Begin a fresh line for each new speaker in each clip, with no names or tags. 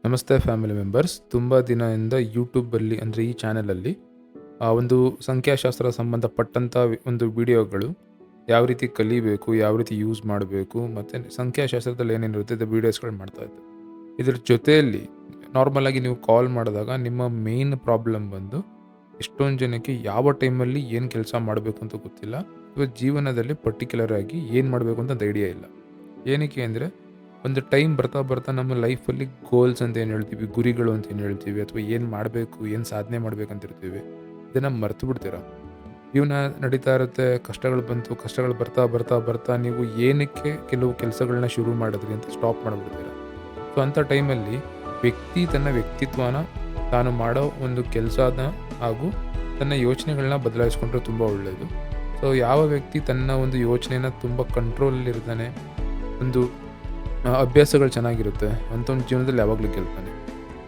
ನಮಸ್ತೆ family members. ತುಂಬ ದಿನದಿಂದ ಯೂಟ್ಯೂಬಲ್ಲಿ ಅಂದರೆ ಈ ಚಾನಲಲ್ಲಿ ಒಂದು ಸಂಖ್ಯಾಶಾಸ್ತ್ರ ಸಂಬಂಧಪಟ್ಟಂಥ ಒಂದು ವಿಡಿಯೋಗಳು ಯಾವ ರೀತಿ ಕಲಿಬೇಕು, ಯಾವ ರೀತಿ ಯೂಸ್ ಮಾಡಬೇಕು ಮತ್ತು ಸಂಖ್ಯಾಶಾಸ್ತ್ರದಲ್ಲಿ ಏನೇನಿರುತ್ತೆ ಇದು ವೀಡಿಯೋಸ್ಗಳು ಮಾಡ್ತಾಯಿದ್ದೆ. ಇದ್ರ ಜೊತೆಯಲ್ಲಿ ನಾರ್ಮಲಾಗಿ ನೀವು ಕಾಲ್ ಮಾಡಿದಾಗ ನಿಮ್ಮ ಮೇನ್ ಪ್ರಾಬ್ಲಮ್ ಬಂದು ಎಷ್ಟೊಂದು ಜನಕ್ಕೆ ಯಾವ ಟೈಮಲ್ಲಿ ಏನು ಕೆಲಸ ಮಾಡಬೇಕು ಅಂತ ಗೊತ್ತಿಲ್ಲ, ಅಥವಾ ಜೀವನದಲ್ಲಿ ಪರ್ಟಿಕ್ಯುಲರ್ ಆಗಿ ಏನು ಮಾಡಬೇಕು ಅಂತ ಐಡಿಯಾ ಇಲ್ಲ. ಏನಕ್ಕೆ ಅಂದರೆ ಒಂದು ಟೈಮ್ ಬರ್ತಾ ಬರ್ತಾ ನಮ್ಮ ಲೈಫಲ್ಲಿ ಗೋಲ್ಸ್ ಅಂತ ಏನು ಹೇಳ್ತೀವಿ, ಗುರಿಗಳು ಅಂತ ಏನು ಹೇಳ್ತೀವಿ, ಅಥವಾ ಏನು ಮಾಡಬೇಕು, ಏನು ಸಾಧನೆ ಮಾಡಬೇಕಂತಿರ್ತೀವಿ, ಇದನ್ನು ಮರ್ತು ಬಿಡ್ತೀರ. ಜೀವನ ನಡೀತಾ ಇರುತ್ತೆ, ಕಷ್ಟಗಳು ಬರ್ತಾ ಬರ್ತಾ ಬರ್ತಾ ನೀವು ಏನಕ್ಕೆ ಕೆಲವು ಕೆಲಸಗಳನ್ನ ಶುರು ಮಾಡಿದ್ರಿ ಅಂತ ಸ್ಟಾಪ್ ಮಾಡಿಬಿಡ್ತೀರ. ಸೊ ಅಂಥ ಟೈಮಲ್ಲಿ ವ್ಯಕ್ತಿ ತನ್ನ ವ್ಯಕ್ತಿತ್ವನ, ತಾನು ಮಾಡೋ ಒಂದು ಕೆಲಸನ ಹಾಗೂ ತನ್ನ ಯೋಚನೆಗಳನ್ನ ಬದಲಾಯಿಸ್ಕೊಂಡ್ರೆ ತುಂಬ ಒಳ್ಳೆಯದು. ಸೊ ಯಾವ ವ್ಯಕ್ತಿ ತನ್ನ ಒಂದು ಯೋಚನೆನ ತುಂಬ ಕಂಟ್ರೋಲಲ್ಲಿರ್ತಾನೆ, ಒಂದು ಅಭ್ಯಾಸಗಳು ಚೆನ್ನಾಗಿರುತ್ತೆ ಅಂಥವ್ನ ಜೀವನದಲ್ಲಿ ಯಾವಾಗಲೂ ಗೆಲ್ತಾನೆ.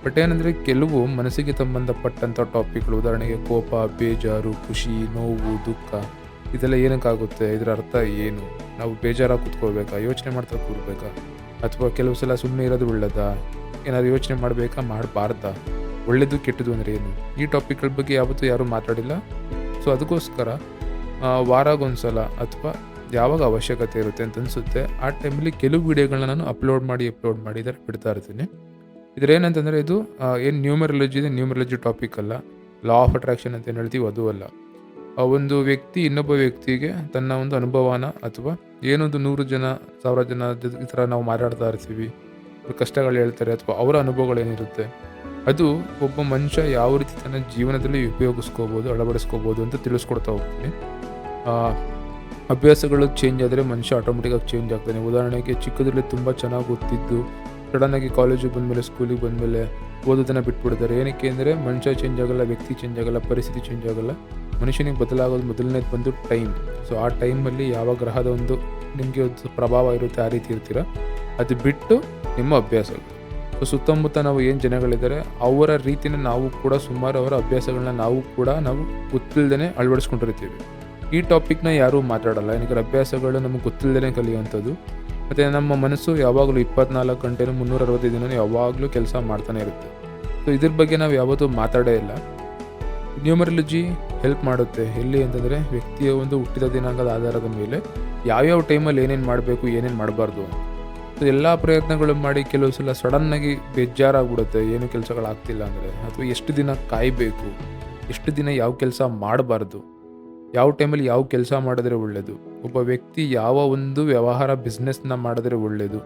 ಬಟ್ ಏನಂದರೆ ಕೆಲವು ಮನಸ್ಸಿಗೆ ಸಂಬಂಧಪಟ್ಟಂಥ ಟಾಪಿಕ್ಗಳು, ಉದಾಹರಣೆಗೆ ಕೋಪ, ಬೇಜಾರು, ಖುಷಿ, ನೋವು, ದುಃಖ, ಇದೆಲ್ಲ ಏನಕ್ಕಾಗುತ್ತೆ, ಇದರ ಅರ್ಥ ಏನು, ನಾವು ಬೇಜಾರಾಗಿ ಕೂತ್ಕೋಬೇಕಾ, ಯೋಚನೆ ಮಾಡ್ತಾ ಕೂರ್ಬೇಕಾ, ಅಥವಾ ಕೆಲವು ಸಲ ಸುಮ್ಮನೆ ಇರೋದು ಒಳ್ಳೆಯದಾ, ಏನಾದ್ರು ಯೋಚನೆ ಮಾಡಬೇಕಾ, ಮಾಡಬಾರ್ದಾ, ಒಳ್ಳೆಯದು ಕೆಟ್ಟದ್ದು ಅಂದರೆ ಏನು, ಈ ಟಾಪಿಕ್ಗಳ ಬಗ್ಗೆ ಯಾವತ್ತೂ ಯಾರೂ ಮಾತಾಡಿಲ್ಲ. ಸೊ ಅದಕ್ಕೋಸ್ಕರ ವಾರಾಗೊಂದ್ಸಲ ಅಥವಾ ಯಾವಾಗ ಅವಶ್ಯಕತೆ ಇರುತ್ತೆ ಅಂತ ಅನಿಸುತ್ತೆ ಆ ಟೈಮಲ್ಲಿ ಕೆಲವು ವೀಡಿಯೋಗಳನ್ನ ನಾನು ಅಪ್ಲೋಡ್ ಮಾಡಿ ಇದರ ಬಿಡ್ತಾ ಇರ್ತೀನಿ. ಇದ್ರೇನಂತಂದರೆ ಇದು ಏನು ನ್ಯೂಮರಾಲಜಿ ಇದೆ, ನ್ಯೂಮರಾಲಜಿ ಟಾಪಿಕ್ ಅಲ್ಲ. ಲಾ ಆಫ್ ಅಟ್ರಾಕ್ಷನ್ ಅಂತ ಏನು ಹೇಳ್ತೀವಿ ಅದು ಅಲ್ಲ. ಒಂದು ವ್ಯಕ್ತಿ ಇನ್ನೊಬ್ಬ ವ್ಯಕ್ತಿಗೆ ತನ್ನ ಒಂದು ಅನುಭವನ, ಅಥವಾ ಏನೊಂದು 100 ಜನ 1000 ಜನ ಈ ಥರ ನಾವು ಮಾತಾಡ್ತಾ ಇರ್ತೀವಿ, ಕಷ್ಟಗಳು ಹೇಳ್ತಾರೆ, ಅಥವಾ ಅವರ ಅನುಭವಗಳೇನಿರುತ್ತೆ ಅದು ಒಬ್ಬ ಮನುಷ್ಯ ಯಾವ ರೀತಿ ತನ್ನ ಜೀವನದಲ್ಲಿ ಉಪಯೋಗಿಸ್ಕೋಬೋದು, ಅಳವಡಿಸ್ಕೋಬೋದು ಅಂತ ತಿಳಿಸ್ಕೊಡ್ತಾ ಹೋಗ್ತೀನಿ. ಅಭ್ಯಾಸಗಳು ಚೇಂಜ್ ಆದರೆ ಮನುಷ್ಯ ಆಟೋಮೆಟಿಕ್ಕಾಗಿ ಚೇಂಜ್ ಆಗ್ತಾನೆ. ಉದಾಹರಣೆಗೆ ಚಿಕ್ಕದ್ರಲ್ಲಿ ತುಂಬ ಚೆನ್ನಾಗಿ ಓದ್ತಿದ್ದು ಸಡನ್ನಾಗಿ ಕಾಲೇಜಿಗೆ ಬಂದಮೇಲೆ, ಸ್ಕೂಲಿಗೆ ಬಂದಮೇಲೆ ಓದೋದನ್ನು ಬಿಟ್ಬಿಡ್ತಾರೆ. ಏನಕ್ಕೆ ಅಂದರೆ ಮನುಷ್ಯ ಚೇಂಜ್ ಆಗಲ್ಲ, ವ್ಯಕ್ತಿ ಚೇಂಜ್ ಆಗಲ್ಲ, ಪರಿಸ್ಥಿತಿ ಚೇಂಜ್ ಆಗಲ್ಲ. ಮನುಷ್ಯನಿಗೆ ಬದಲಾಗೋದು ಮೊದಲನೇದು ಬಂದು ಟೈಮ್. ಸೊ ಆ ಟೈಮಲ್ಲಿ ಯಾವ ಗ್ರಹದ ಒಂದು ನಿಮಗೆ ಒಂದು ಪ್ರಭಾವ ಇರುತ್ತೆ ಆ ರೀತಿ ಇರ್ತೀರ. ಅದು ಬಿಟ್ಟು ನಿಮ್ಮ ಅಭ್ಯಾಸಗಳು. ಸೊ ಸುತ್ತಮುತ್ತ ನಾವು ಏನು ಜನಗಳಿದ್ದಾರೆ ಅವರ ರೀತಿನ ನಾವು ಕೂಡ ಸುಮಾರು ಅವರ ಅಭ್ಯಾಸಗಳನ್ನ ನಾವು ಗೊತ್ತಿಲ್ಲದೇ ಅಳವಡಿಸ್ಕೊಂಡಿರ್ತೀವಿ. ಈ ಟಾಪಿಕ್ನ ಯಾರೂ ಮಾತಾಡಲ್ಲ, ಏನಕ್ಕೆ ಅಭ್ಯಾಸಗಳು ನಮಗೆ ಗೊತ್ತಿಲ್ಲದೇ ಕಲಿಯುವಂಥದ್ದು. ಮತ್ತು ನಮ್ಮ ಮನಸ್ಸು ಯಾವಾಗಲೂ 24 ಗಂಟೆನೂ 365 ದಿನವೂ ಯಾವಾಗಲೂ ಕೆಲಸ ಮಾಡ್ತಾನೆ ಇರುತ್ತೆ. ಸೊ ಇದ್ರ ಬಗ್ಗೆ ನಾವು ಯಾವತ್ತೂ ಮಾತಾಡೇ ಇಲ್ಲ. ನ್ಯೂಮರಾಲಜಿ ಹೆಲ್ಪ್ ಮಾಡುತ್ತೆ ಎಲ್ಲಿ ಅಂತಂದರೆ ವ್ಯಕ್ತಿಯ ಒಂದು ಹುಟ್ಟಿದ ದಿನಾಂಕದ ಆಧಾರದ ಮೇಲೆ ಯಾವ್ಯಾವ ಟೈಮಲ್ಲಿ ಏನೇನು ಮಾಡಬೇಕು, ಏನೇನು ಮಾಡಬಾರ್ದು ಅಂತ. ಸೊ ಎಲ್ಲ ಪ್ರಯತ್ನಗಳು ಮಾಡಿ ಕೆಲವು ಸಲ ಸಡನ್ನಾಗಿ ಬೇಜಾರಾಗ್ಬಿಡುತ್ತೆ, ಏನು ಕೆಲಸಗಳಾಗ್ತಿಲ್ಲ ಅಂದರೆ, ಅಥವಾ ಎಷ್ಟು ದಿನ ಕಾಯಬೇಕು, ಎಷ್ಟು ದಿನ ಯಾವ ಕೆಲಸ ಮಾಡಬಾರ್ದು, ಯಾವ ಟೈಮಲ್ಲಿ ಯಾವ ಕೆಲಸ ಮಾಡಿದ್ರೆ ಒಳ್ಳೆಯದು, ಒಬ್ಬ ವ್ಯಕ್ತಿ ಯಾವ ಒಂದು ವ್ಯವಹಾರ ಬಿಸ್ನೆಸ್ನ ಮಾಡಿದ್ರೆ ಒಳ್ಳೆಯದು,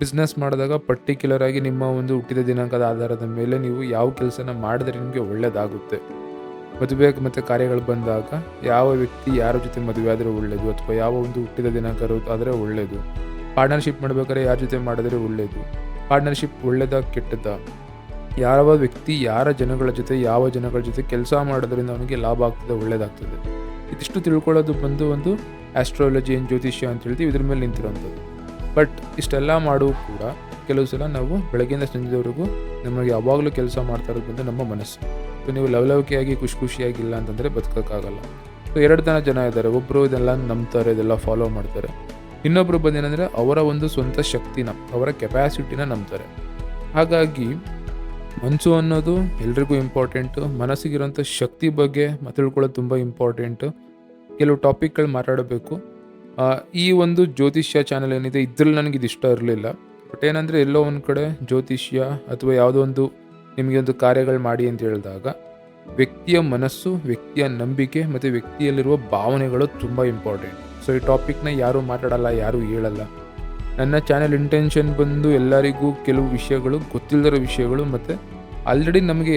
ಬಿಸ್ನೆಸ್ ಮಾಡಿದಾಗ ಪರ್ಟಿಕ್ಯುಲರ್ ಆಗಿ ನಿಮ್ಮ ಒಂದು ಹುಟ್ಟಿದ ದಿನಾಂಕದ ಆಧಾರದ ಮೇಲೆ ನೀವು ಯಾವ ಕೆಲಸನ ಮಾಡಿದ್ರೆ ನಿಮಗೆ ಒಳ್ಳೆಯದಾಗುತ್ತೆ. ಮದುವೆ ಮತ್ತು ಕಾರ್ಯಗಳು ಬಂದಾಗ ಯಾವ ವ್ಯಕ್ತಿ ಯಾರ ಜೊತೆ ಮದುವೆ ಆದರೆ ಒಳ್ಳೆಯದು, ಅಥವಾ ಯಾವ ಒಂದು ಹುಟ್ಟಿದ ದಿನಾಂಕ ಆದರೆ ಒಳ್ಳೆಯದು, ಪಾರ್ಟ್ನರ್ಶಿಪ್ ಮಾಡಬೇಕಾದ್ರೆ ಯಾರ ಜೊತೆ ಮಾಡಿದ್ರೆ ಒಳ್ಳೆಯದು, ಪಾರ್ಟ್ನರ್ಶಿಪ್ ಒಳ್ಳೆಯದಾ ಕೆಟ್ಟದ್ದಾ, ಯಾವ ವ್ಯಕ್ತಿ ಯಾವ ಜನಗಳ ಜೊತೆ ಕೆಲಸ ಮಾಡೋದ್ರಿಂದ ಅವನಿಗೆ ಲಾಭ ಆಗ್ತದೆ, ಒಳ್ಳೆಯದಾಗ್ತದೆ, ಇದಿಷ್ಟು ತಿಳ್ಕೊಳ್ಳೋದು ಬಂದು ಒಂದು ಆಸ್ಟ್ರಾಲಜಿ, ಏನು ಜ್ಯೋತಿಷ್ಯ ಅಂತ ಹೇಳ್ತೀವಿ, ಇದ್ರ ಮೇಲೆ ನಿಂತಿರೋಂಥದ್ದು. ಬಟ್ ಇಷ್ಟೆಲ್ಲ ಮಾಡೂ ಕೂಡ ಕೆಲವು ಸಲ ನಾವು ಬೆಳಗ್ಗೆಯಿಂದ ಸಂಜೆವರೆಗೂ ನಮಗೆ ಯಾವಾಗಲೂ ಕೆಲಸ ಮಾಡ್ತಾ ಇರೋದು ಬಂದು ನಮ್ಮ ಮನಸ್ಸು. ಸೊ ನೀವು ಲವಲವಿಕೆಯಾಗಿ ಖುಷಿಯಾಗಿಲ್ಲ ಅಂತಂದರೆ ಬದುಕೋಕ್ಕಾಗಲ್ಲ. ಸೊ 2 ಜನ ಇದ್ದಾರೆ, ಒಬ್ಬರು ಇದೆಲ್ಲ ನಂಬ್ತಾರೆ, ಇದೆಲ್ಲ ಫಾಲೋ ಮಾಡ್ತಾರೆ, ಇನ್ನೊಬ್ಬರು ಬಂದೇನೆಂದರೆ ಅವರ ಒಂದು ಸ್ವಂತ ಶಕ್ತಿನ, ಅವರ ಕೆಪಾಸಿಟಿನ ನಂಬ್ತಾರೆ. ಹಾಗಾಗಿ ಮನಸ್ಸು ಅನ್ನೋದು ಎಲ್ರಿಗೂ ಇಂಪಾರ್ಟೆಂಟು. ಮನಸ್ಸಿಗಿರೋಂಥ ಶಕ್ತಿ ಬಗ್ಗೆ ತಿಳ್ಕೊಳ್ಳೋದು ತುಂಬ ಇಂಪಾರ್ಟೆಂಟು. ಕೆಲವು ಟಾಪಿಕ್ಗಳು ಮಾತಾಡಬೇಕು. ಈ ಒಂದು ಜ್ಯೋತಿಷ್ಯ ಚಾನಲ್ ಏನಿದೆ ಇದ್ರಲ್ಲಿ ನನಗೆ ಇದಿಷ್ಟ ಇರಲಿಲ್ಲ. ಬಟ್ ಏನಂದರೆ ಎಲ್ಲೋ ಒಂದು ಕಡೆ ಜ್ಯೋತಿಷ್ಯ ಅಥವಾ ಯಾವುದೋ ಒಂದು ನಿಮಗೆ ಒಂದು ಕಾರ್ಯಗಳು ಮಾಡಿ ಅಂತ ಹೇಳಿದಾಗ ವ್ಯಕ್ತಿಯ ಮನಸ್ಸು, ವ್ಯಕ್ತಿಯ ನಂಬಿಕೆ ಮತ್ತು ವ್ಯಕ್ತಿಯಲ್ಲಿರುವ ಭಾವನೆಗಳು ತುಂಬ ಇಂಪಾರ್ಟೆಂಟ್. ಸೊ ಈ ಟಾಪಿಕ್ನ ಯಾರೂ ಮಾತಾಡಲ್ಲ, ಯಾರೂ ಹೇಳಲ್ಲ. ನನ್ನ ಚಾನೆಲ್ ಇಂಟೆನ್ಷನ್ ಬಂದು ಎಲ್ಲರಿಗೂ ಕೆಲವು ವಿಷಯಗಳು, ಗೊತ್ತಿಲ್ಲದಿರೋ ವಿಷಯಗಳು, ಮತ್ತು ಆಲ್ರೆಡಿ ನಮಗೆ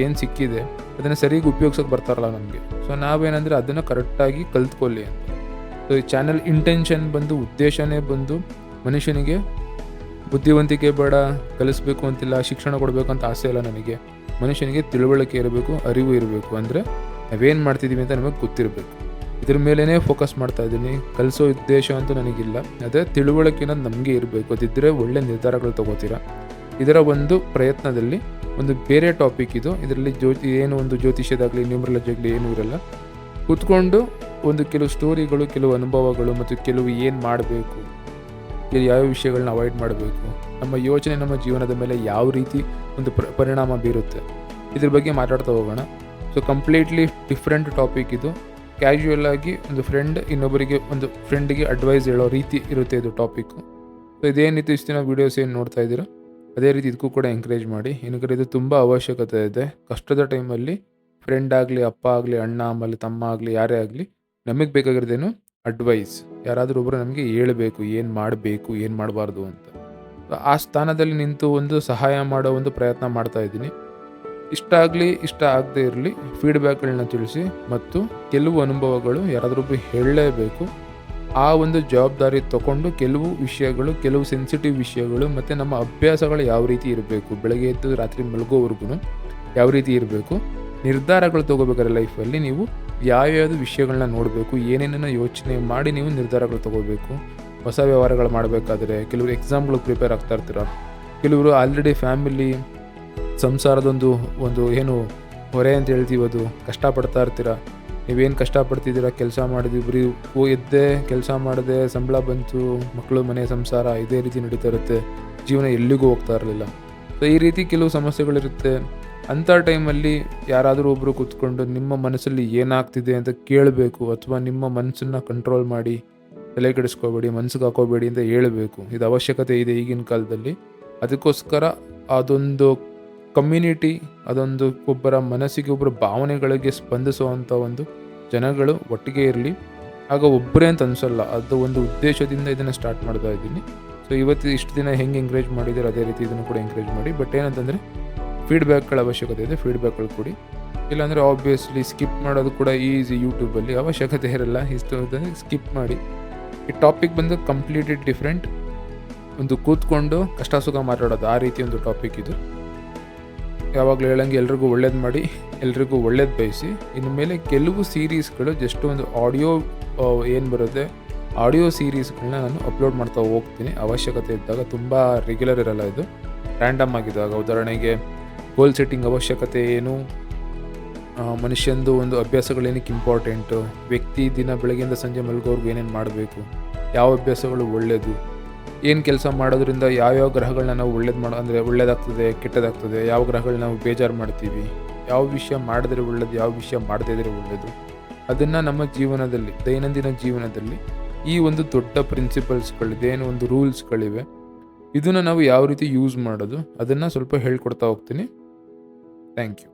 ಏನು ಸಿಕ್ಕಿದೆ ಅದನ್ನು ಸರಿಯಾಗಿ ಉಪಯೋಗಿಸೋಕೆ ಬರ್ತಾರಲ್ಲ ನಮಗೆ. ಸೊ ನಾವೇನಂದರೆ ಅದನ್ನು ಕರೆಕ್ಟಾಗಿ ಕಲ್ತ್ಕೊಳ್ಳಿ ಅಂತ. ಸೊ ಈ ಚಾನೆಲ್ ಇಂಟೆನ್ಷನ್ ಬಂದು, ಉದ್ದೇಶನೇ ಬಂದು ಮನುಷ್ಯನಿಗೆ ಬುದ್ಧಿವಂತಿಕೆ ಬೇಡ, ಕಲಿಸ್ಬೇಕು ಅಂತಿಲ್ಲ, ಶಿಕ್ಷಣ ಕೊಡಬೇಕು ಅಂತ ಆಸೆ ಇಲ್ಲ ನನಗೆ. ಮನುಷ್ಯನಿಗೆ ತಿಳುವಳಿಕೆ ಇರಬೇಕು, ಅರಿವು ಇರಬೇಕು. ಅಂದರೆ ನಾವೇನು ಮಾಡ್ತಿದ್ದೀವಿ ಅಂತ ನಮಗೆ ಗೊತ್ತಿರಬೇಕು. ಇದ್ರ ಮೇಲೇ ಫೋಕಸ್ ಮಾಡ್ತಾ ಇದ್ದೀನಿ. ಕಲಿಸೋ ಉದ್ದೇಶ ಅಂತೂ ನನಗಿಲ್ಲ, ಅದೇ ತಿಳುವಳಿಕೆನ ನಮಗೆ ಇರಬೇಕು. ಅದಿದ್ದರೆ ಒಳ್ಳೆ ನಿರ್ಧಾರಗಳು ತೊಗೋತೀರಾ. ಇದರ ಒಂದು ಪ್ರಯತ್ನದಲ್ಲಿ ಒಂದು ಬೇರೆ ಟಾಪಿಕ್ ಇದು. ಇದರಲ್ಲಿ ಏನು ಒಂದು ಜ್ಯೋತಿಷ್ಯದಾಗಲಿ, ನ್ಯೂಮರಾಲಜಿ ಆಗಲಿ ಏನೂ ಇರಲ್ಲ. ಕೂತ್ಕೊಂಡು ಒಂದು ಕೆಲವು ಸ್ಟೋರಿಗಳು, ಕೆಲವು ಅನುಭವಗಳು ಮತ್ತು ಕೆಲವು ಏನು ಮಾಡಬೇಕು, ಯಾವ ವಿಷಯಗಳನ್ನ ಅವಾಯ್ಡ್ ಮಾಡಬೇಕು, ನಮ್ಮ ಯೋಚನೆ ನಮ್ಮ ಜೀವನದ ಮೇಲೆ ಯಾವ ರೀತಿ ಒಂದು ಪರಿಣಾಮ ಬೀರುತ್ತೆ, ಇದ್ರ ಬಗ್ಗೆ ಮಾತಾಡ್ತಾ ಹೋಗೋಣ. ಸೊ ಕಂಪ್ಲೀಟ್ಲಿ ಡಿಫ್ರೆಂಟ್ ಟಾಪಿಕ್ ಇದು. ಕ್ಯಾಶುಯಲ್ ಆಗಿ ಒಂದು ಫ್ರೆಂಡಿಗೆ ಅಡ್ವೈಸ್ ಹೇಳೋ ರೀತಿ ಇರುತ್ತೆ ಇದು ಟಾಪಿಕ್ಕು. ಸೊ ಇದೇನಿತ್ತು ಇಷ್ಟು ದಿನ ವೀಡಿಯೋಸ್ ಏನು ನೋಡ್ತಾ ಇದ್ದೀರಾ ಅದೇ ರೀತಿ ಇದಕ್ಕೂ ಕೂಡ ಎಂಕರೇಜ್ ಮಾಡಿ. ಏನಕ್ಕೆ ಇದು ತುಂಬ ಅವಶ್ಯಕತೆ ಇದೆ. ಕಷ್ಟದ ಟೈಮಲ್ಲಿ ಫ್ರೆಂಡ್ ಆಗಲಿ, ಅಪ್ಪ ಆಗಲಿ, ಅಣ್ಣ ಆಮೇಲೆ ತಮ್ಮ ಆಗಲಿ, ಯಾರೇ ಆಗಲಿ, ನಮಗೆ ಬೇಕಾಗಿರೋದೇನು ಅಡ್ವೈಸ್. ಯಾರಾದರೂ ಒಬ್ಬರು ನಮಗೆ ಹೇಳಬೇಕು ಏನು ಮಾಡಬೇಕು ಏನು ಮಾಡಬಾರ್ದು ಅಂತ. ಆ ಸ್ಥಾನದಲ್ಲಿ ನಿಂತು ಒಂದು ಸಹಾಯ ಮಾಡೋ ಒಂದು ಪ್ರಯತ್ನ ಮಾಡ್ತಾ ಇದ್ದೀನಿ. ಇಷ್ಟ ಆಗಲಿ ಇಷ್ಟ ಆಗದೇ ಇರಲಿ ಫೀಡ್ಬ್ಯಾಕ್ಗಳನ್ನ ತಿಳಿಸಿ, ಮತ್ತು ಕೆಲವು ಅನುಭವಗಳು ಯಾರಾದರೂ ಒಬ್ಬರು ಹೇಳಲೇಬೇಕು. ಆ ಒಂದು ಜವಾಬ್ದಾರಿ ತಗೊಂಡು ಕೆಲವು ಸೆನ್ಸಿಟಿವ್ ವಿಷಯಗಳು ಮತ್ತು ನಮ್ಮ ಅಭ್ಯಾಸಗಳು ಯಾವ ರೀತಿ ಇರಬೇಕು, ಬೆಳಗ್ಗೆ ಎದ್ದು ರಾತ್ರಿ ಮಲಗೋವರೆಗೂ ಯಾವ ರೀತಿ ಇರಬೇಕು, ನಿರ್ಧಾರಗಳು ತೊಗೋಬೇಕಾದ್ರೆ ಲೈಫಲ್ಲಿ ನೀವು ಯಾವ್ಯಾವುದು ವಿಷಯಗಳನ್ನ ನೋಡಬೇಕು, ಏನೇನೋ ಯೋಚನೆ ಮಾಡಿ ನೀವು ನಿರ್ಧಾರಗಳು ತೊಗೋಬೇಕು. ಹೊಸ ವ್ಯವಹಾರಗಳು ಮಾಡಬೇಕಾದ್ರೆ ಕೆಲವರು ಎಕ್ಸಾಮ್ಗಳಿಗೆ ಪ್ರಿಪೇರ್ ಆಗ್ತಾ ಇರ್ತೀರ, ಕೆಲವರು ಆಲ್ರೆಡಿ ಫ್ಯಾಮಿಲಿ ಸಂಸಾರದೊಂದು ಏನು ಹೊರೆ ಅಂತ ಹೇಳ್ತೀವಿ, ಅದು ಕಷ್ಟಪಡ್ತಾ ಇರ್ತೀರ. ನೀವೇನು ಕಷ್ಟಪಡ್ತಿದ್ದೀರ, ಕೆಲಸ ಮಾಡಿದ್ವಿ, ಬರೀ ಎದ್ದೆ ಕೆಲಸ ಮಾಡಿದೆ, ಸಂಬಳ ಬಂತು, ಮಕ್ಕಳು, ಮನೆ, ಸಂಸಾರ ಇದೇ ರೀತಿ ನಡೀತಾ ಇರುತ್ತೆ, ಜೀವನ ಎಲ್ಲಿಗೂ ಹೋಗ್ತಾ ಇರಲಿಲ್ಲ. ಸೊ ಈ ರೀತಿ ಕೆಲವು ಸಮಸ್ಯೆಗಳಿರುತ್ತೆ. ಅಂಥ ಟೈಮಲ್ಲಿ ಯಾರಾದರೂ ಒಬ್ಬರು ಕೂತ್ಕೊಂಡು ನಿಮ್ಮ ಮನಸ್ಸಲ್ಲಿ ಏನಾಗ್ತಿದೆ ಅಂತ ಕೇಳಬೇಕು, ಅಥವಾ ನಿಮ್ಮ ಮನಸ್ಸನ್ನು ಕಂಟ್ರೋಲ್ ಮಾಡಿ ತಲೆ ಕೆಡಿಸ್ಕೋಬೇಡಿ, ಮನಸ್ಸಿಗೆ ಹಾಕೋಬೇಡಿ ಅಂತ ಹೇಳಬೇಕು. ಇದು ಅವಶ್ಯಕತೆ ಇದೆ ಈಗಿನ ಕಾಲದಲ್ಲಿ. ಅದಕ್ಕೋಸ್ಕರ ಅದೊಂದು ಕಮ್ಯುನಿಟಿ, ಅದೊಂದು ಒಬ್ಬರ ಮನಸ್ಸಿಗೆ, ಒಬ್ಬರ ಭಾವನೆಗಳಿಗೆ ಸ್ಪಂದಿಸುವಂಥ ಒಂದು ಜನಗಳು ಒಟ್ಟಿಗೆ ಇರಲಿ. ಆಗ ಒಬ್ಬರೇ ಅಂತ ಅನಿಸಲ್ಲ. ಅದು ಒಂದು ಉದ್ದೇಶದಿಂದ ಇದನ್ನು ಸ್ಟಾರ್ಟ್ ಮಾಡ್ತಾ ಇದ್ದೀನಿ. ಸೊ ಇವತ್ತು ಇಷ್ಟು ದಿನ ಹೆಂಗೆ ಎಂಕರೇಜ್ ಮಾಡಿದ್ದೀರೋ ಅದೇ ರೀತಿ ಇದನ್ನು ಕೂಡ ಎಂಕರೇಜ್ ಮಾಡಿ. ಬಟ್ ಏನಂತಂದರೆ ಫೀಡ್ಬ್ಯಾಕ್ಗಳ ಅವಶ್ಯಕತೆ ಇದೆ, ಫೀಡ್ಬ್ಯಾಕ್ಗಳು ಕೊಡಿ. ಇಲ್ಲಾಂದರೆ ಆಬ್ವಿಯಸ್ಲಿ ಸ್ಕಿಪ್ ಮಾಡೋದು ಕೂಡ ಈಸಿ. ಯೂಟ್ಯೂಬಲ್ಲಿ ಅವಶ್ಯಕತೆ ಇರಲ್ಲ, ಇಷ್ಟು ಸ್ಕಿಪ್ ಮಾಡಿ. ಈ ಟಾಪಿಕ್ ಬಂದು ಕಂಪ್ಲೀಟ್ಲಿ ಡಿಫ್ರೆಂಟ್. ಒಂದು ಕೂತ್ಕೊಂಡು ಕಷ್ಟ ಸುಖ ಮಾತಾಡೋದು, ಆ ರೀತಿ ಒಂದು ಟಾಪಿಕ್ ಇದು. ಯಾವಾಗಲೂ ಹೇಳಂಗೆ ಎಲ್ರಿಗೂ ಒಳ್ಳೇದು ಮಾಡಿ, ಎಲ್ರಿಗೂ ಒಳ್ಳೇದು ಬಯಸಿ. ಇನ್ನು ಮೇಲೆ ಕೆಲವು ಸೀರೀಸ್ಗಳು ಜಸ್ಟ್ ಒಂದು ಆಡಿಯೋ ಏನು ಬರುತ್ತೆ, ಆಡಿಯೋ ಸೀರೀಸ್ಗಳನ್ನ ನಾನು ಅಪ್ಲೋಡ್ ಮಾಡ್ತಾ ಹೋಗ್ತೀನಿ ಅವಶ್ಯಕತೆ ಇದ್ದಾಗ. ತುಂಬ ರೆಗ್ಯುಲರ್ ಇರಲ್ಲ, ಇದು ರ್ಯಾಂಡಮ್ ಆಗಿದ್ದಾಗ. ಉದಾಹರಣೆಗೆ ಗೋಲ್ ಸೆಟ್ಟಿಂಗ್ ಅವಶ್ಯಕತೆ ಏನು, ಮನುಷ್ಯಂದು ಒಂದು ಅಭ್ಯಾಸಗಳೇನಕ್ಕೆ ಇಂಪಾರ್ಟೆಂಟು, ವ್ಯಕ್ತಿ ದಿನ ಬೆಳಗ್ಗೆಯಿಂದ ಸಂಜೆ ಮಲಗೋರ್ಗು ಏನೇನು ಮಾಡಬೇಕು, ಯಾವ ಅಭ್ಯಾಸಗಳು ಒಳ್ಳೆಯದು, ಏನು ಕೆಲಸ ಮಾಡೋದ್ರಿಂದ ಯಾವ್ಯಾವ ಗ್ರಹಗಳನ್ನ ನಾವು ಒಳ್ಳೇದಾಗ್ತದೆ, ಕೆಟ್ಟದಾಗ್ತದೆ, ಯಾವ ಗ್ರಹಗಳನ್ನ ನಾವು ಬೇಜಾರು ಮಾಡ್ತೀವಿ, ಯಾವ ವಿಷಯ ಮಾಡಿದ್ರೆ ಒಳ್ಳೇದು, ಯಾವ ವಿಷಯ ಮಾಡದೇ ಇದ್ರೆ ಒಳ್ಳೆಯದು, ಅದನ್ನು ನಮ್ಮ ಜೀವನದಲ್ಲಿ, ದೈನಂದಿನ ಜೀವನದಲ್ಲಿ ಈ ಒಂದು ದೊಡ್ಡ ಪ್ರಿನ್ಸಿಪಲ್ಸ್ಗಳಿದೆ, ಒಂದು ರೂಲ್ಸ್ಗಳಿವೆ, ಇದನ್ನು ನಾವು ಯಾವ ರೀತಿ ಯೂಸ್ ಮಾಡೋದು ಅದನ್ನು ಸ್ವಲ್ಪ ಹೇಳ್ಕೊಡ್ತಾ ಹೋಗ್ತೀನಿ. Thank you.